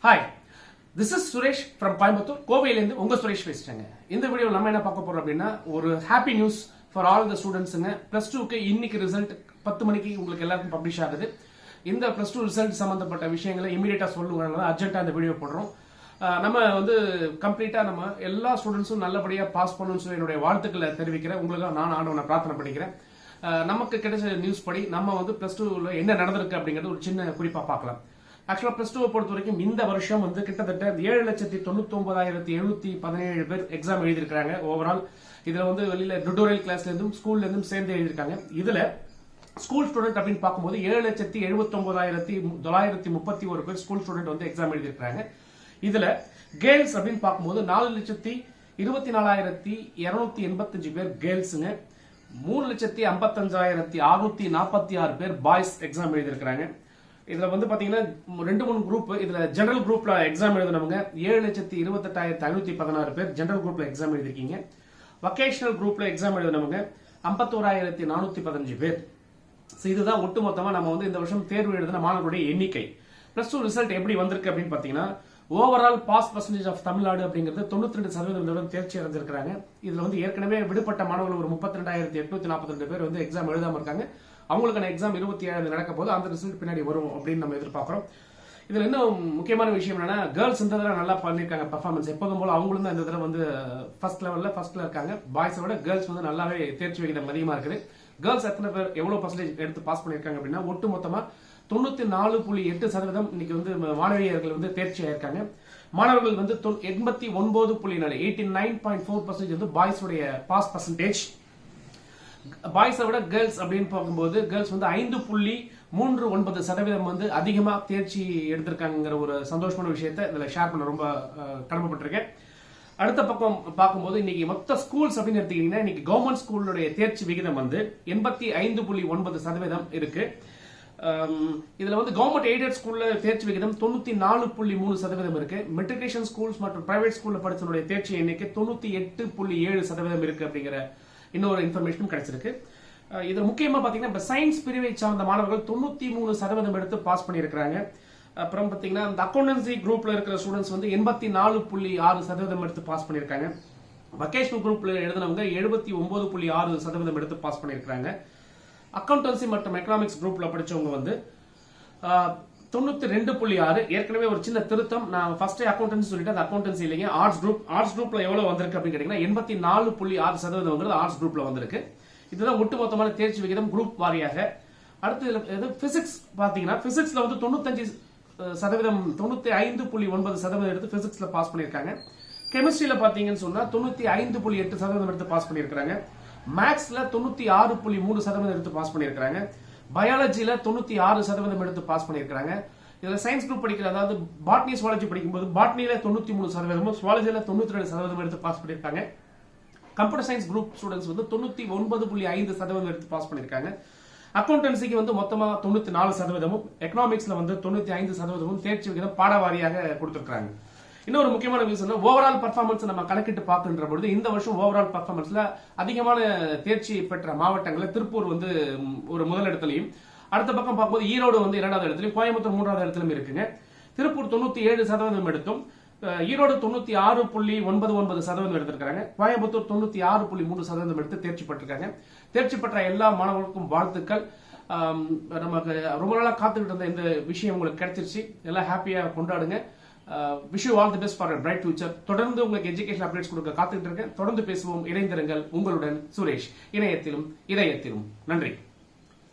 Hi, this is Suresh from Coimbatore. கோவையிலிருந்து உங்க சுரேஷ் பேசுறேங்க. இந்த வீடியோல நம்ம என்ன பார்க்க போறோம் அப்படின்னா ஒரு happy news for all the ஸ்டூடண்ட்ஸ்ங்க. +2க்கு இன்னைக்கு ரிசல்ட் 10 மணிக்கு உங்களுக்கு எல்லாருக்கும் பப்ளிஷ் ஆகுது. இந்த +2 ரிசல்ட் சம்பந்தப்பட்ட விஷயங்களை இமிடியேட்டா சொல்லுவாங்க. அர்ஜென்ட்டா இந்த வீடியோ போடுறோம். நம்ம கம்ப்ளீட்டா நம்ம எல்லா ஸ்டூடெண்ட்ஸும் நல்லபடியா பாஸ் பண்ணணும்னு சொல்லி என்னுடைய வாழ்த்துக்களை தெரிவிக்கிறேன். உங்களுக்கு நான் ஆண்டவனை பிரார்த்தனை பண்ணிக்கிறேன். நமக்கு கிடைச்ச நியூஸ் படி நம்ம +2ல என்ன நடந்திருக்கு அப்படிங்கறது ஒரு சின்ன குறிப்பா பார்க்கலாம். ஆக்சுவலா +2 பொறுத்த வரைக்கும் இந்த வருஷம் கிட்டத்தட்ட 7,99,717 பேர் எக்ஸாம் எழுதியிருக்காங்க. ஓவரால் இதுல வெளியில டுட்டோரியல் கிளாஸ்ல இருந்தும் ஸ்கூல்ல இருந்தும் சேர்ந்து எழுதியிருக்காங்க. இதுல ஸ்கூல் ஸ்டூடெண்ட் அப்படின்னு பார்க்கும்போது 7,79,931 பேர் ஸ்கூல் ஸ்டூடெண்ட் எக்ஸாம் எழுதியிருக்காங்க. இதுல கேர்ள்ஸ் அப்படின்னு பார்க்கும்போது 4,24,285 பேர் கேர்ள்ஸுங்க. 3,55,646 பேர் பாய்ஸ் எக்ஸாம் எழுதியிருக்காங்க. இதுல பாத்தீங்கன்னா 2-3 குரூப். இதுல ஜெனரல் குரூப்ல எக்ஸாம் எழுதினவங்க 7,28,516 பேர் ஜெனரல் குரூப்ல எக்ஸாம் எழுதிருக்கீங்க. வொகேஷனல் குரூப்ல எக்ஸாம் எழுதினவங்க 51,415 பேர். இதுதான் ஒட்டுமொத்தமா நம்ம இந்த வருஷம் தேர்வு எழுதின மாணவர்களுடைய எண்ணிக்கை. +2 ரிசல்ட் எப்படி வந்திருக்கு அப்படின்னு பாத்தீங்கன்னா overall pass percentage of Tamil Nadu அப்படிங்கிறது 92% தேர்ச்சி அடைஞ்சிருக்காங்க. இதுல ஏற்கனவே விடுபட்ட மாணவர்கள் ஒரு 32,842 பேர் எக்ஸாம் எழுதாம இருக்காங்க. அவங்களுக்கான எக்ஸாம் 27 நடக்க போது அந்த ரிசல்ட் பின்னாடி வரும் அப்படின்னு நம்ம எதிர்பார்க்கிறோம். இதுல இன்னும் முக்கியமான விஷயம் என்னன்னா கேர்ள்ஸ் இந்த தடவை நல்லா பண்ணிருக்காங்க பெர்ஃபார்மன்ஸ். எப்போதும் போல அவங்களும் தான் இந்த தடவை ஃபர்ஸ்ட்ல இருக்காங்க. பாய்ஸை விட கேர்ள்ஸ் நல்லா தேர்ச்சி விகிதம் அதிகமா இருக்குது. கேர்ள்ஸ் எத்தனை பேர் எவ்வளவு பர்சன்டேஜ் எடுத்து பாஸ் பண்ணிருக்காங்க அப்படின்னா ஒட்டு மொத்தமா 94.8% இன்னைக்கு மாணவியர்கள் தேர்ச்சி ஆயிருக்காங்க. மாணவர்கள் 89.4% பாய்ஸ் உடைய பாஸ் பர்சன்டேஜ். பாய்ஸை விட கேர்ள்ஸ் அப்படின்னு பார்க்கும்போது கேர்ள்ஸ் 5.39% அதிகமா தேர்ச்சி எடுத்திருக்காங்கிற ஒரு சந்தோஷமான விஷயத்தை இதுல ஷேர் பண்ண ரொம்ப கடமைப்பட்டிருக்கேன். அடுத்த பக்கம் பார்க்கும்போது இன்னைக்கு மொத்த ஸ்கூல்ஸ் அப்படின்னு எடுத்துக்கிட்டீங்கன்னா இன்னைக்கு கவர்மெண்ட் ஸ்கூலுடைய தேர்ச்சி விகிதம் 85.9% இருக்கு. இதுல கவர்மெண்ட் எய்டட் ஸ்கூல்ல தேர்ச்சி விகிதம் 94.3% இருக்கு. மெட்ரிகுலேஷன் ஸ்கூல்ஸ் மற்றும் பிரைவேட் ஸ்கூல்ல படிச்சவங்களுடைய தேர்ச்சி எண்ணிக்கை 98.7% இருக்கு அப்படிங்கிற இன்னொரு இன்ஃபர்மேஷனும் கிடைச்சிருக்கு. இது முக்கியமா பாத்தீங்கன்னா இப்ப சயின்ஸ் பிரிவை சார்ந்த மாணவர்கள் 93% எடுத்து பாஸ் பண்ணியிருக்காங்க. அப்புறம் பாத்தீங்கன்னா இந்த அக்கௌண்டன்சி குரூப்ல இருக்கிற ஸ்டூடெண்ட்ஸ் 84.6% எடுத்து பாஸ் பண்ணியிருக்காங்க. வொகேஷனல் குரூப்ல எழுதினவங்க 79.6% எடுத்து பாஸ் பண்ணியிருக்காங்க. அக்கௌண்டன்சி மற்றும் எக்கனாமிக்ஸ் குரூப்ல படிச்சவங்க 92.6. ஏற்கனவே ஒரு சின்ன திருத்தம். நான் ஃபர்ஸ்ட் அக்கௌண்டன்சி சொல்லிட்டு அது அக்கௌண்டன்சி இல்லைங்க, ஆர்ட்ஸ் குரூப்ல எவ்வளவு வந்திருக்கு அப்படின்னு கேட்டீங்கன்னா 84.6% ஆர்ட்ஸ் குரூப்ல வந்திருக்கு. இதுதான் ஒட்டுமொத்தமான தேர்ச்சி விகிதம் குரூப் வாரியாக. அடுத்து பிசிக்ஸ் பாத்தீங்கன்னா பிசிக்ஸ்ல 95.9% எடுத்து பிசிக்ஸ்ல பாஸ் பண்ணிருக்காங்க. கெமிஸ்ட்ரியில பாத்தீங்கன்னு சொன்னா 95.8% எடுத்து பாஸ் பண்ணிருக்காங்க. மேக்ஸ்ல 96.3% எடுத்து பாஸ் பண்ணிருக்காங்க. பயாலஜில 96% எடுத்து பாஸ் பண்ணிருக்காங்க. இதுல சயின்ஸ் குரூப் படிக்கிற அதாவது பாட்னி சுவாலஜி படிக்கும்போது பாட்னில 93%, சுவாலஜில 92% எடுத்து பாஸ் பண்ணிருக்காங்க. கம்ப்யூட்டர் சயின்ஸ் குரூப் ஸ்டூடெண்ட்ஸ் 99.5% எடுத்து பாஸ் பண்ணிருக்காங்க. அக்கௌண்டன்சிக்கு மொத்தமா 94%, எக்கனாமிக்ஸ்ல 95% தேர்ச்சி விகிதம் பாடவாரியாக கொடுத்திருக்காங்க. இன்னொரு முக்கியமான விஷயம் ஓவரால் பர்ஃபார்மன்ஸ் நம்ம கணக்கிட்டு பார்க்கின்ற பொழுது இந்த வருஷம் ஓவரால் பர்ஃபார்மன்ஸ்ல அதிகமான தேர்ச்சி பெற்ற மாவட்டங்கள்ல திருப்பூர் ஒரு முதலிடத்திலையும், அடுத்த பக்கம் பார்க்கும்போது ஈரோடு 2வது இடத்துலயும், கோயம்புத்தூர் 3வது இடத்திலும் இருக்குங்க. திருப்பூர் 97% எடுத்தும், ஈரோடு 96.99% எடுத்திருக்காங்க. கோயம்புத்தூர் 96.3% எடுத்து தேர்ச்சி பெற்றிருக்காங்க. தேர்ச்சி பெற்ற எல்லா மாணவர்களுக்கும் வாழ்த்துக்கள். நமக்கு ரொம்ப நாளா காத்துக்கிட்டு இருந்த இந்த விஷயம் உங்களுக்கு கிடைச்சிருச்சு. எல்லாம் ஹாப்பியா கொண்டாடுங்க. wish you all the best for a bright future. தொடர்ந்து உங்களுக்கு எஜுகேஷன் அப்டேட்ஸ் கொடுக்க காத்துக்கிட்டு இருக்கேன். தொடர்ந்து பேசுவோம், இணைந்திருங்கள். உங்களுடன் சுரேஷ், இணையத்திலும் இதயத்திலும். நன்றி.